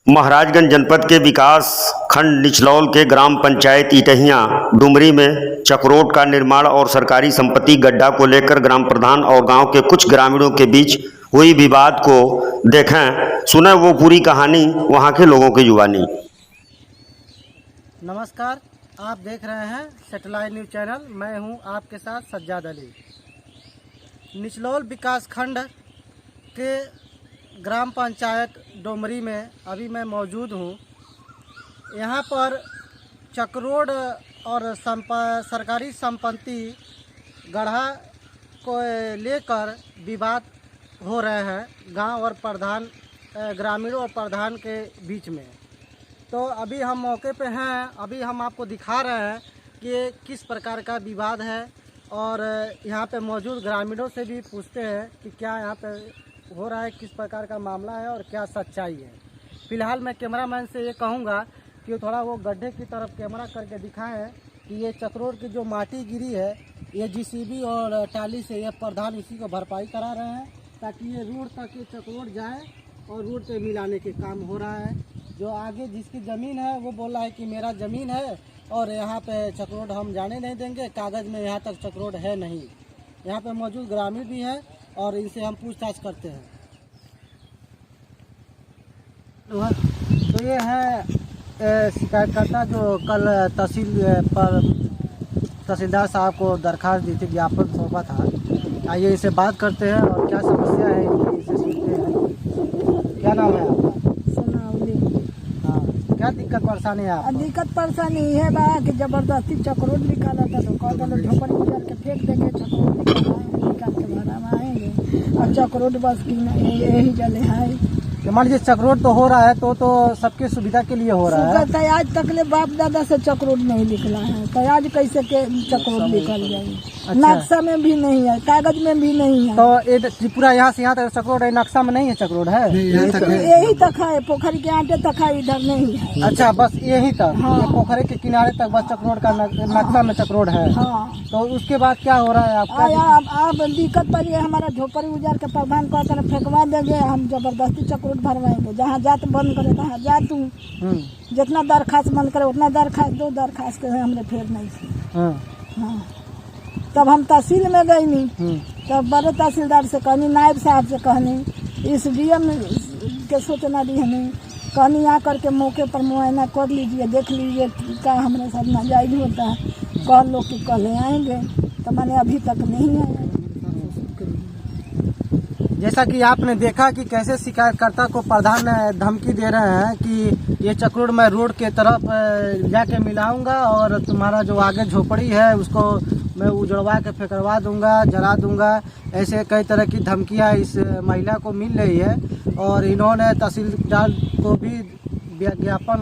महाराजगंज जनपद के विकास खंड निचलौल के ग्राम पंचायत इटहियां डुमरी में चक्रोड का निर्माण और सरकारी संपत्ति गड्ढा को लेकर ग्राम प्रधान और गांव के कुछ ग्रामीणों के बीच हुई विवाद को देखें, सुने वो पूरी कहानी वहां के लोगों की जुबानी। नमस्कार, आप देख रहे हैं सैटेलाइट न्यूज़ चैनल। मैं हूं आपके साथ सज्जाद अली। निचलौल विकास खंड के ग्राम पंचायत डुमरी में अभी मैं मौजूद हूं। यहां पर चक्रोड और सरकारी संपत्ति गड्ढा को लेकर विवाद हो रहे हैं गांव और प्रधान, ग्रामीणों और प्रधान के बीच में। तो अभी हम मौके पे हैं, अभी हम आपको दिखा रहे हैं कि किस प्रकार का विवाद है और यहाँ पे मौजूद ग्रामीणों से भी पूछते हैं कि क्या यहाँ पे हो रहा है, किस प्रकार का मामला है और क्या सच्चाई है। फिलहाल मैं कैमरामैन से ये कहूँगा कि थोड़ा वो गड्ढे की तरफ कैमरा करके दिखाएं कि ये चक्रोड की जो माटी गिरी है, ये जीसीबी और टाली से ये प्रधान इसी को भरपाई करा रहे हैं ताकि ये रोड तक ये चक्रोड जाए और रोड पे मिलाने के काम हो रहा है। जो आगे जिसकी ज़मीन है वो बोल रहा है कि मेरा ज़मीन है और यहाँ पे चक्रोड हम जाने नहीं देंगे, कागज़ में यहाँ तक चक्रोड है नहीं। यहाँ पे मौजूद ग्रामीण भी है और इनसे हम पूछताछ करते हैं। तो ये है शिकायतकर्ता जो कल तहसीलदार साहब को दरखास्त दी थी, ज्ञापन सौंपा था। आइए इसे बात करते हैं और क्या समस्या है इनकी, इसे सुनते हैं। क्या नाम है आपका? क्या दिक्कत परेशानी है आपको? दिक्कत परेशानी है बा कि जबरदस्ती चक्रोड निकाला था तो कह दो झोपड़ी उजार के फेंक देंगे, चक्रोड निकाल के भरा में आएंगे और चक्रोड बस की यही जले है। मान लीजिए चक्रोड तो हो रहा है तो सबके सुविधा के लिए हो रहा है। तो आज तक ले बाप दादा से चक्रोड नहीं निकला है, तो आज कैसे के चक्रोड निकल जाएगी? अच्छा। नक्शा में भी नहीं है, कागज में भी नहीं है। तो ये त्रिपुरा यहाँ से यहाँ तक चक्रोड है, नक्शा में नहीं है चक्रोड है? यही तक है, पोखरी के आटे तक है, इधर नहीं है। अच्छा, बस यही तक? हाँ। ये पोखरे के किनारे तक बस चक्रोड का नक्शा में चक्रोड है। हाँ। तो उसके बाद क्या हो रहा है आपका? आप दिक्कत पर ये हमारा झोपड़ी उजार के प्रधान कहकर फेंकवा देंगे, हम जबरदस्ती चक्रोड भरवाएंगे। जहाँ जात बंद करे तहाँ जा तू, जितना दरखास्त बंद करे उतना दरखास्त दो, दरखास्त के हमने फेर नहीं थी। हाँ। तब हम तहसील में गई नहीं, तब बड़े तहसीलदार से कहनी, नायब साहब से कहनी, इस डीएम के सूचना दी हमें, कहनी यहाँ करके मौके पर मुआयना कर लीजिए, देख लीजिए क्या हमारे साथ नाजायज होता है। कह लो कि कल आएंगे, तो मैंने अभी तक नहीं आया। जैसा कि आपने देखा कि कैसे शिकायतकर्ता को प्रधान धमकी दे रहे हैं कि ये चक्रोड मैं रोड के तरफ जाके मिलाऊंगा और तुम्हारा जो आगे झोपड़ी है उसको मैं उजड़वा के फेंकवा दूंगा, जला दूंगा। ऐसे कई तरह की धमकियां इस महिला को मिल रही है और इन्होंने तहसीलदार को भी ज्ञापन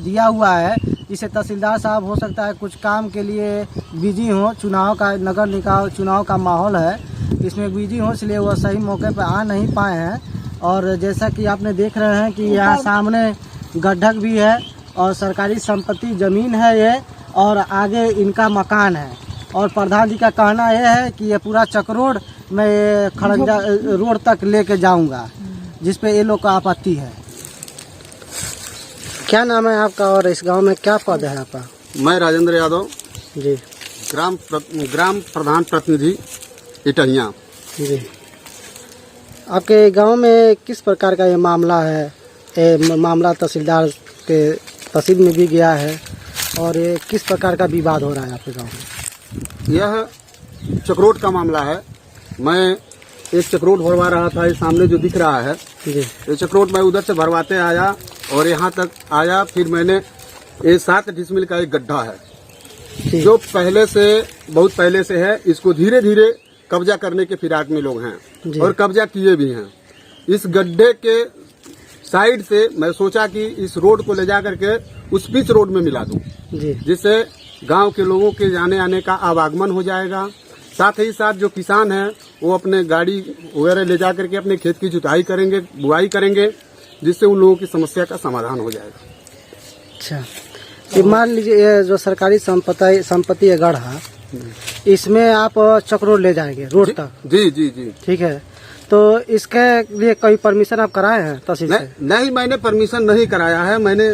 दिया हुआ है। इसे तहसीलदार साहब हो सकता है कुछ काम के लिए बिजी हो, चुनाव का, नगर निकाय चुनाव का माहौल है, इसमें बिजी हो, इसलिए वो सही मौके पर आ नहीं पाए हैं। और जैसा कि आपने देख रहे हैं कि यहाँ सामने गड्ढा भी है और सरकारी संपत्ति ज़मीन है ये, और आगे इनका मकान है। और प्रधान जी का कहना यह है कि ये पूरा चक्रोड मैं खड़ंजा रोड तक लेके जाऊंगा, जिस पे ये लोग का आपत्ति है। क्या नाम है आपका और इस गांव में क्या पद है आपका? मैं राजेंद्र यादव जी, ग्राम प्रधान प्रतिनिधि इटहियां जी। आपके गांव में किस प्रकार का ये मामला है? ये मामला तहसीलदार के तहसील में भी गया है और ये किस प्रकार का विवाद हो रहा है आपके गांव में? यह चक्रोड का मामला है। मैं एक चक्रोड भरवा रहा था, ये सामने जो दिख रहा है जी, ये चक्रोड मैं उधर से भरवाते आया और यहाँ तक आया। फिर मैंने ये 7 डिसमिल का एक गड्ढा है जो पहले से, बहुत पहले से है, इसको धीरे धीरे कब्जा करने के फिराक में लोग हैं और कब्जा किए भी हैं। इस गड्ढे के साइड से मैं सोचा कि इस रोड को ले जा करके उस पिच रोड में मिला दूं, जिससे गांव के लोगों के जाने आने का आवागमन हो जाएगा। साथ ही साथ जो किसान हैं वो अपने गाड़ी वगैरह ले जा करके अपने खेत की जुताई करेंगे, बुआई करेंगे, जिससे उन लोगों की समस्या का समाधान हो जाएगा। अच्छा, तो मान लीजिए ये जो सरकारी संपत्ति है गड्ढा, इसमें आप चक्रोड ले जाएंगे रोड तक? जी जी जी। ठीक है, तो इसके लिए कोई परमिशन आप कराए हैं तहसील से? नहीं, मैंने परमिशन नहीं कराया है। मैंने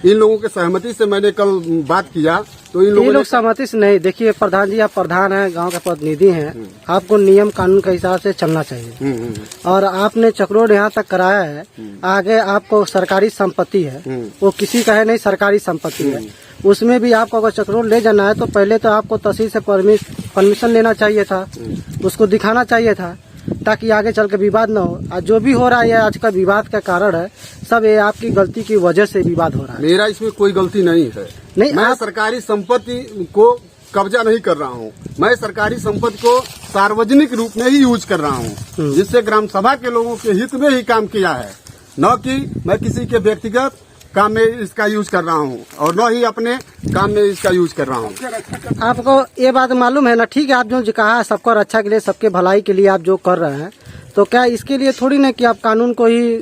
इन लोगों के सहमति से मैंने कल बात किया तो इन ये लोगों लोग सहमति से नहीं। देखिए प्रधान जी, आप प्रधान हैं, गांव के प्रतिनिधि हैं, आपको नियम कानून के हिसाब से चलना चाहिए। और आपने चक्रोड यहाँ तक कराया है, आगे आपको सरकारी संपत्ति है, वो किसी का है नहीं, सरकारी संपत्ति है, उसमें भी आपको अगर चक्रोड ले जाना है तो पहले तो आपको तहसील से परमिशन लेना चाहिए था, उसको दिखाना चाहिए था, ताकि आगे चल के विवाद न हो। और जो भी हो रहा है ये आज का विवाद का कारण है, सब ये आपकी गलती की वजह से विवाद हो रहा है। मेरा इसमें कोई गलती नहीं है। नहीं, मैं सरकारी संपत्ति को कब्जा नहीं कर रहा हूँ। मैं सरकारी संपत्ति को सार्वजनिक रूप में ही यूज कर रहा हूँ, जिससे ग्राम सभा के लोगों के हित में ही काम किया है, न कि मैं किसी के व्यक्तिगत काम में इसका यूज कर रहा हूँ और न ही अपने काम में इसका यूज कर रहा हूँ। आपको ये बात मालूम है ना? ठीक है, आप जो कहा सबको रक्षा के लिए, सबके भलाई के लिए आप जो कर रहे हैं, तो क्या इसके लिए थोड़ी ना कि आप कानून को ही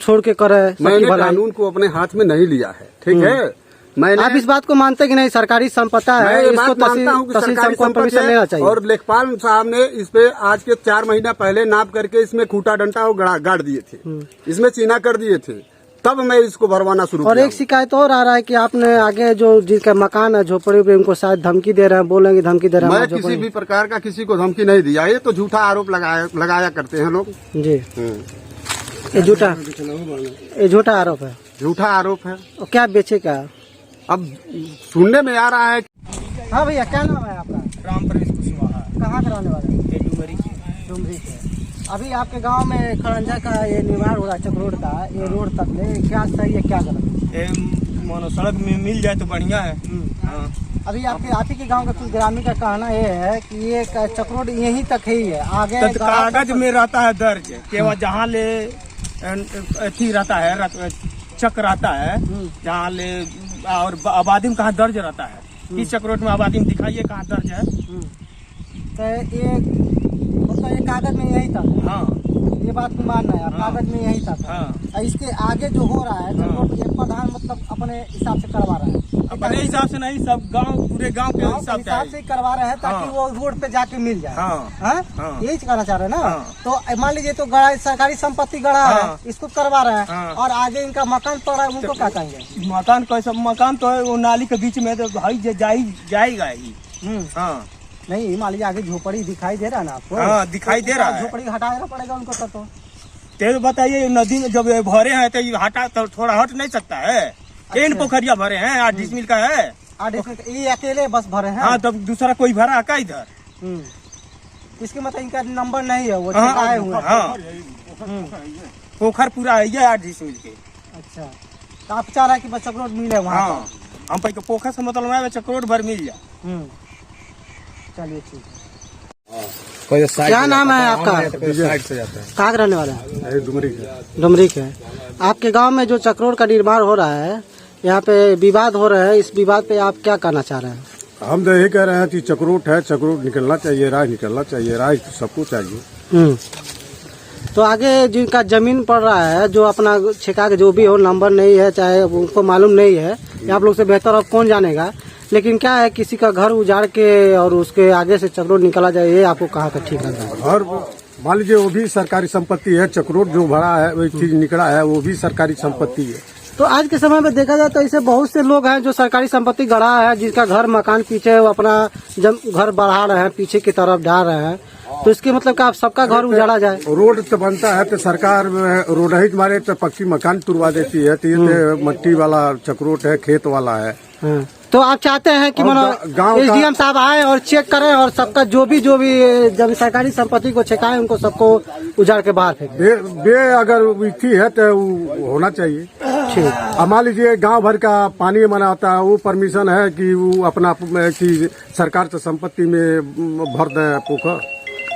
छोड़ के कर रहे हैं? मैंने कानून को अपने हाथ में नहीं लिया है, ठीक है। मैंने आप इस बात को मानते कि नहीं सरकारी संपत्ति है, मैं इसको बात मानता हूँ कि सरकारी संपत्ति परमिशन लेना है। चाहिए। और लेखपाल साहब ने इस पे आज के 4 महीना पहले नाप करके इसमें खूंटा डंटा और गाड़ दिए थे, इसमें चीना कर दिए थे, तब मैं इसको भरवाना शुरू और किया। एक शिकायत और आ रहा है कि आपने आगे जो जिनका मकान है झोपड़ी पे, उनको शायद धमकी दे रहे हैं, बोलेंगे धमकी दे रहे हैं। मैं किसी भी प्रकार का किसी को धमकी नहीं दिया, ये तो झूठा आरोप लगाया करते हैं लोग जी। ये झूठा आरोप है, झूठा आरोप है। और क्या बेचे क्या? अब सुनने में आ रहा है। हाँ भैया, क्या नाम है आपका? राम प्रवेश कुशवाहा, कहाँ के रहने वाले? ये डुमरी की। डुमरी के। अभी आपके गांव में खड़ंजा का ये निर्माण हो रहा है, चक्रोड का, ये रोड तक ले, क्या सही है क्या गलत है? ये मानो सड़क में मिल जाए तो बढ़िया है। हाँ। अभी आपके आप ही के गांव का कुछ ग्रामीण का कहना ये है कि ये चक्रोड यहीं तक ही है, आगे तो कागज में रहता है दर्ज कि वह जहाँ ले अथी रहता है, चक रहता है, जहाँ ले और आबादी में कहाँ दर्ज रहता है, किस चक्रोड में आबादी में दिखाइए कहाँ दर्ज है। तो ये मतलब ये कागज में यही था। हाँ, ये बात को मानना है, हाँ। कागज में यही था। हाँ। और इसके आगे जो हो रहा है चक्रोड, ये प्रधान मतलब अपने हिसाब से करवा रहा है, अपने हिसाब से नहीं, सब गांव पूरे गांव के हिसाब से ही करवा रहे हैं, ताकि हाँ। वो रोड पे जाके मिल जाए। हाँ। हाँ? हाँ। यही कहना चाह रहे हैं ना? हाँ। तो मान लीजिए तो गड़ा सरकारी संपत्ति गड़ा है, हाँ। इसको करवा रहे हैं, हाँ। और आगे इनका मकान पड़ा है, उनको क्या कहेंगे? मकान कैसा मकान तो है, वो नाली के बीच में तो भाई जाएगा ही। हाँ, नहीं, मान लीजिए आगे झोपड़ी दिखाई दे रहा है ना आपको? हाँ, दिखाई दे रहा है। झोपड़ी हटा देना पड़ेगा उनको तो। ते बताइए, नदी में जब ये भरे हैं तो ये हटा तो थोड़ा हट नहीं सकता है। तीन पोखरिया भरे हैं, 8 डिसमिल का है। ये अकेले बस भरे हैं? हाँ, तब दूसरा कोई भरा है का इधर? इसके मतलब इनका नंबर नहीं है, वो हाँ, छिपाए हुए हैं। हाँ, पोखर पूरा है ये 8 डिसमिल के। अच्छा, तो आप चाह रहे हैं कि बस चक्रोड मिले वहाँ हाँ, हम पे पोखर से मतलब है चक्रोड भर मिल जाए। चलिए ठीक है। क्या नाम है आपका? साइड से जाता है। कहाँ के रहने वाले हैं? डुमरी डुमरी के। आपके गांव में जो चक्रोड का निर्माण हो रहा है, यहाँ पे विवाद हो रहा है, इस विवाद पे आप क्या कहना चाह रहे हैं? हम तो यही कह रहे हैं कि चक्रोट है, चक्रोट निकलना चाहिए, राय निकलना चाहिए, राय तो सबको चाहिए। तो आगे जिनका जमीन पड़ रहा है, जो अपना ठेका के जो भी हो, नंबर नहीं है, चाहे उनको मालूम नहीं है, आप लोग से बेहतर अब कौन जानेगा, लेकिन क्या है किसी का घर उजाड़ के और उसके आगे से चक्रोड निकला जाए, ये आपको कहाँ का ठीक लग रहा है? और मान लीजिए वो भी सरकारी संपत्ति है, चक्रोट जो भरा है, वो चीज निकला है, वो भी सरकारी संपत्ति है। तो आज के समय में देखा जाए तो ऐसे बहुत से लोग हैं जो सरकारी संपत्ति गढ़ा है, जिसका घर मकान पीछे वो अपना घर बढ़ा रहे हैं, पीछे की तरफ डाल रहे हैं, तो इसके मतलब कि आप सबका घर उजाड़ा जाए? रोड तो बनता है तो सरकार रोड ही मारे तो पक्की मकान तुरवा देती है, तो ये तो मट्टी वाला चक्रोट है, खेत वाला है। तो आप चाहते हैं कि गाँव एसडीएम साहब आए और चेक करें और सबका जो भी जब सरकारी संपत्ति को छेकाए, उनको सबको उजाड़ के बाहर फेंके? बे अगर विथी है तो होना चाहिए। ठीक। मान लीजिए गांव भर का पानी मना होता है, वो परमिशन है कि वो अपना कि सरकार से संपत्ति में भर दे पोखर?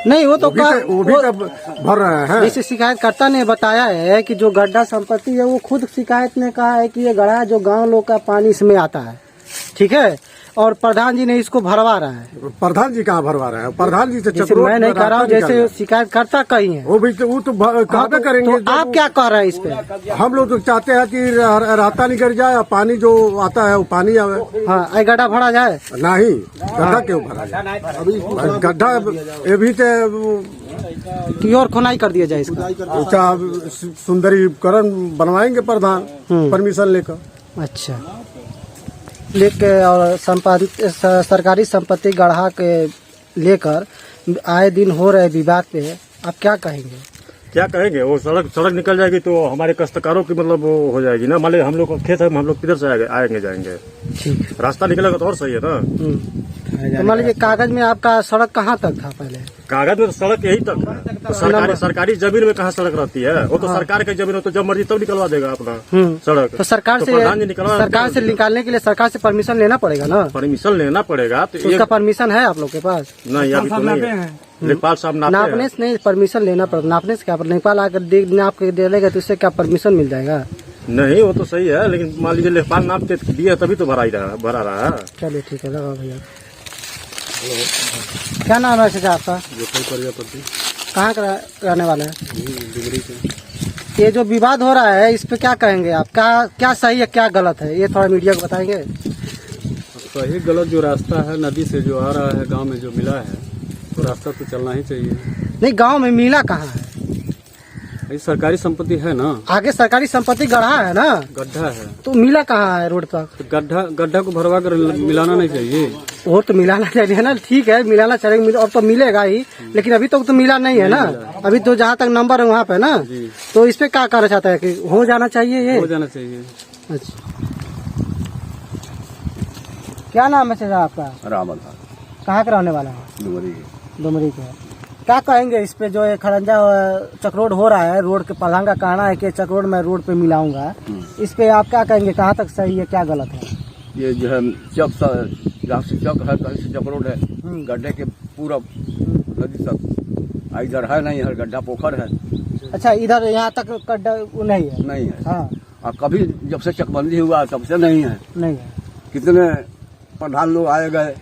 नहीं, वो तो भर रहे हैं। जैसे शिकायतकर्ता ने बताया है कि जो गड्ढा संपत्ति है, वो खुद शिकायत ने कहा है कि ये गड्ढा जो गांव लोग का पानी इसमें आता है, ठीक है, और प्रधान जी ने इसको भरवा रहा है। प्रधान जी कहाँ भरवा रहे हैं? प्रधान जी से जैसे मैं नहीं कर रहा हूँ, जैसे शिकायतकर्ता कहीं है, वो तो कहाँ पे करेंगे? तो आप क्या कर रहे हैं इस पे? हम लोग तो चाहते हैं कि रास्ता निकल जाए, पानी जो आता है वो पानी आवे। हाँ, गड्ढा भरा जाए? नहीं, गड्ढा क्यों भरा जाए? अभी गड्ढा ये भी तो कि और खुनाई कर दिया जाए इसका? अच्छा, सुंदरीकरण बनवाएंगे प्रधान परमिशन लेकर। अच्छा, लेके और सरकारी संपत्ति गढ़ा के लेकर आए दिन हो रहे विवाद पे आप क्या कहेंगे? क्या कहेंगे, वो सड़क निकल जाएगी तो हमारे काश्तकारों की मतलब वो हो जाएगी ना। मान लीजिए हम लोग का खेत है, हम लोग किधर से आएंगे जाएंगे, ठीक, रास्ता निकलेगा तो और सही है ना। तो मान लीजिए कागज में आपका सड़क कहाँ तक था पहले? कागज में तो सड़क यही तक है, तो सरकारी जमीन में कहाँ सड़क रहती है? वो तो सरकार की जमीन हो तो जब मर्जी तब निकलवा देगा अपना सड़क। तो सरकार से निकालने के लिए सरकार से परमिशन लेना पड़ेगा ना? परमिशन लेना पड़ेगा। तो उसका परमिशन है आप लोग के पास? नहीं, अभी तो नहीं है। लेखपाल साहब नापने से नहीं, परमिशन लेना पड़ेगा। नापने से क्या, लेखपाल आकर नाप के दे देगा तो उससे क्या परमिशन मिल जाएगा? नहीं, वो तो सही है, लेकिन मान लीजिए लेखपाल नाप के दिया तभी तो भरा रहा है। चलिए ठीक है, लगाओ भैया। क्या नाम है चाचा आपका? प्रजापति। कहाँ का रहने वाला है? ये जो विवाद हो रहा है इस पे क्या कहेंगे आप? क्या सही है क्या गलत है, ये थोड़ा मीडिया को बताएंगे। सही गलत जो रास्ता है नदी से जो आ रहा है गांव में जो मिला है तो रास्ता तो चलना ही चाहिए। नहीं, गांव में मिला कहाँ है? ये सरकारी संपत्ति है ना, आगे सरकारी संपत्ति गढ़ा है ना, गड्ढा है तो मिला कहाँ है रोड तक? तो गड्ढा को भरवा कर मिलाना नहीं चाहिए। वो तो मिलाना चाहिए ना, ठीक है मिलाना चाहिए, अब तो मिलेगा ही, लेकिन अभी तक तो मिला नहीं है ना। अभी तो जहाँ तक नंबर है वहाँ पे ना, तो इस पे क्या कहना चाहता है कि हो जाना चाहिए? ये हो जाना चाहिए। अच्छा, क्या नाम है चाचा आपका? रावल। कहाँ का रहने वाला है? डुमरी के। क्या कहेंगे इस पे जो खड़ंजा चक्रोड हो रहा है, रोड के प्रधान का कहना है कि चक्रोड मैं रोड पे मिलाऊंगा, इस पे आप क्या कहेंगे, कहाँ तक सही है क्या गलत है? ये जो है जहाँ से चक है कहीं से चक्रोड है, गड्ढे के पूरा नदी तक इधर है नहीं है, गड्ढा पोखर है। अच्छा, इधर यहाँ तक गड्ढा नहीं है? नहीं है। हाँ। और कभी जब से चकबंदी हुआ तब से नहीं है। नहीं है। कितने प्रधान लोग आए गए,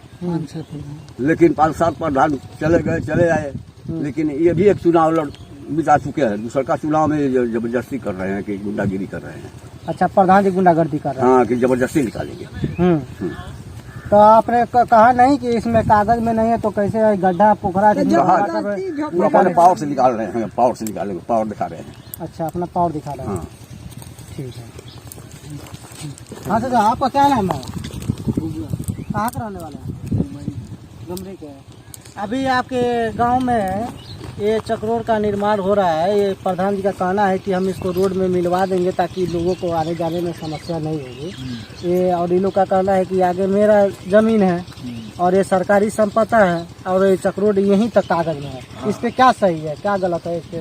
लेकिन 5-7 प्रधान चले आए, लेकिन ये भी एक चुनाव बिता चुके हैं। दूसरा का चुनाव में जबरदस्ती कर रहे हैं कि गुंडागिरी कर रहे हैं। अच्छा, प्रधान जी गुंडागर्दी कर रहे हैं? हाँ, कि जबरदस्ती निकालेंगे। तो आपने कहा नहीं कि इसमें कागज में नहीं है तो कैसे गड्ढा पोखरा अपने पावर से निकाल रहे हैं, पावर से निकालेंगे, पावर दिखा रहे हैं। अच्छा, अपना पावर दिखा रहे हैं। ठीक है। हाँ सर, आपका क्या नाम है? कहाँ का रहने वाला है? डुमरी के। अभी आपके गांव में ये चक्रोड का निर्माण हो रहा है, ये प्रधान जी का कहना है कि हम इसको रोड में मिलवा देंगे ताकि लोगों को आने जाने में समस्या नहीं होगी। ये और इन लोग का कहना है कि आगे मेरा जमीन है और ये सरकारी संपत्ति है और ये चक्रोड यहीं तक कागज में है। इस पे क्या सही है क्या गलत है? इस पे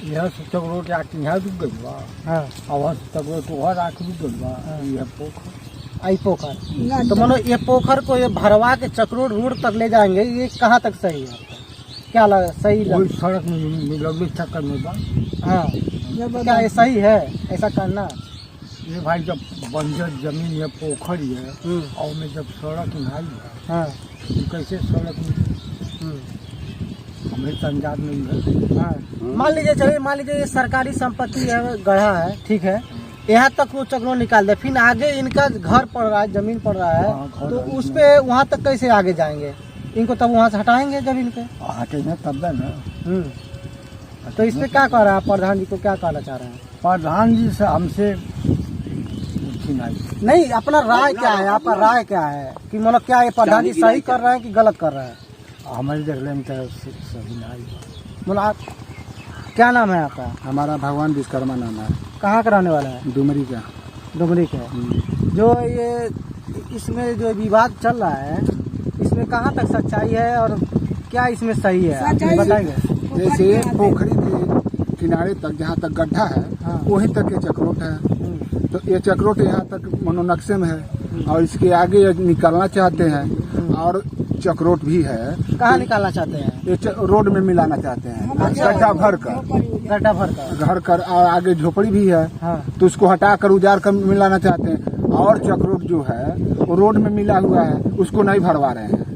यह चक्रोड यहाँ रुक गई बा, हाँ, और चक्रोड तो और आके रुक गई बा। यह पोखर आई पोखर, तो मानो ये पोखर को ये भरवा के चक्रोड रोड तक ले जाएंगे, ये कहाँ तक सही है? क्या लगा सही कोई सड़क में मिलोगे चक्कर में बा। हाँ, क्या ये सही है ऐसा करना? ये भाई जब बंजर जमीन है, पोखर है, और में जब सड़क नहीं है, हाँ, तो कैसे सड़क में हमें संजात मिल रहा। हाँ, मान लीजिए, चलिए मान लीजिए ये सरकारी संपत्ति है, गढ़ा है, ठीक है, यहाँ तक वो चक्रोड निकाल दे, फिर आगे इनका घर पड़ रहा है, जमीन पड़ रहा है, तो उस पे वहाँ तक कैसे आगे जाएंगे? इनको तब वहाँ से हटाएंगे जमीन पे? हटेंगे तब ना। तो इस पे क्या कह रहा है प्रधान जी को, क्या कहना चाह रहे हैं? प्रधान जी से हमसे नहीं, अपना राय क्या है, आपका राय क्या है कि मतलब क्या ये प्रधान जी सही कर रहे हैं कि गलत कर रहे हैं? हमारे देखने में सही नहीं। मतलब आप क्या नाम है आपका? हमारा भगवान विश्वकर्मा नाम है। कहाँ का रहने वाला है? डुमरी का। डुमरी का। जो ये इसमें जो विवाद चल रहा है, इसमें कहाँ तक सच्चाई है और क्या इसमें सही है, आप बताएंगे? जैसे पोखरी के किनारे तक जहाँ तक गड्ढा है, हाँ, वहीं तक ये चक्रोट है, तो ये चक्रोट यहाँ तक मनोनक्शे में है और इसके आगे निकालना चाहते हैं और चक्रोट भी है। कहाँ निकालना चाहते हैं? ये रोड में मिलाना चाहते हैं, गड्ढा भर कर, गड्ढा भर कर घर कर, और आगे झोपड़ी भी है, हाँ, तो उसको हटा कर उजाड़ कर मिलाना चाहते हैं। और चक्रोट जो है वो रोड में मिला हुआ है, उसको नहीं भरवा रहे हैं।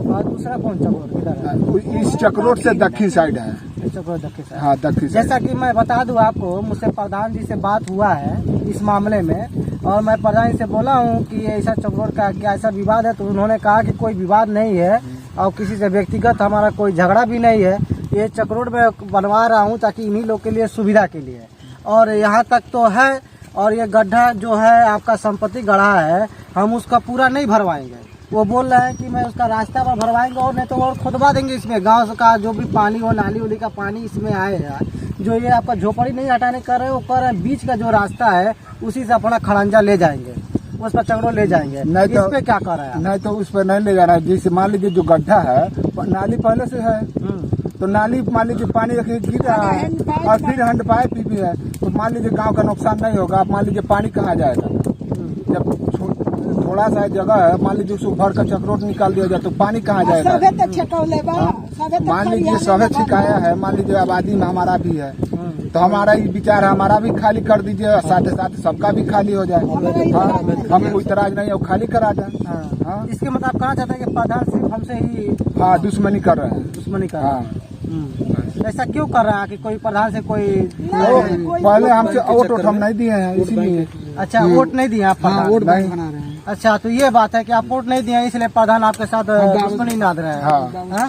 और दूसरा कौन चक्रोट किधर है? इस चक्रोट से दक्षिण साइड है। चक्रोट दक्षिण साइड। हाँ, दक्षिण साइड। जैसा कि मैं बता दूं आपको, मुझसे प्रधान जी से बात हुआ है इस मामले में, और मैं प्रधान जी से बोला हूं कि ऐसा चक्रोट का क्या ऐसा विवाद है, तो उन्होंने कहा कि कोई विवाद नहीं है और किसी से व्यक्तिगत हमारा कोई झगड़ा भी नहीं है। ये चक्रोड में बनवा रहा हूँ ताकि इन्हीं लोग के लिए सुविधा के लिए, और यहाँ तक तो है। और ये गड्ढा जो है आपका संपत्ति गढ़ा है, हम उसका पूरा नहीं भरवाएंगे। वो बोल रहे हैं कि मैं उसका रास्ता पर भरवाएंगे और नहीं तो और खुदवा देंगे। इसमें गांव का जो भी पानी हो, नाली उली का पानी इसमें आएगा। जो ये आपका झोपड़ी नहीं हटाने कर रहे, वो कर रहे बीच का जो रास्ता है उसी से अपना खड़ंजा ले जाएंगे, उस पर चक्रोड ले जाएंगे। नहीं तो इस पे क्या कर रहा है? नहीं तो उस पर नहीं ले जाना है। जैसे मान लीजिए जो गड्ढा है नाली पहले से है, तो नाली मान लीजिए पानी गिर रहा है और फिर हैंड पाइप भी है, तो मान लीजिए गांव का नुकसान नहीं होगा। आप मान लीजिए पानी कहाँ जाएगा? जब थोड़ा सा जगह है, मान लीजिए उसको भर कर चक्रोट निकाल दिया जाए तो पानी कहाँ जाएगा? मान लीजिए सभी छिकाया है, मान लीजिए आबादी में हमारा भी है, तो हमारा ही विचार है हमारा भी खाली कर दीजिए, साथ साथ सबका भी खाली हो जाए। हम कोई इतराज नहीं है, वो खाली करा जाए। हाँ, इसके मतलब आप कहना चाहते हैं कि प्रधान सिर्फ हमसे ही हाँ दुश्मनी कर रहे हैं। दुश्मनी कर रहा है। ऐसा क्यों कर रहा है कि कोई प्रधान से कोई पहले हमसे वोट हम नहीं दिए हैं इसीलिए। अच्छा, वोट नहीं दिए आप प्रधान? वोट नहीं बना रहे हैं। अच्छा, तो ये बात है कि आप वोट नहीं दिए इसलिए प्रधान आपके साथ दुश्मनी नाद रहे हैं। हाँ। हाँ?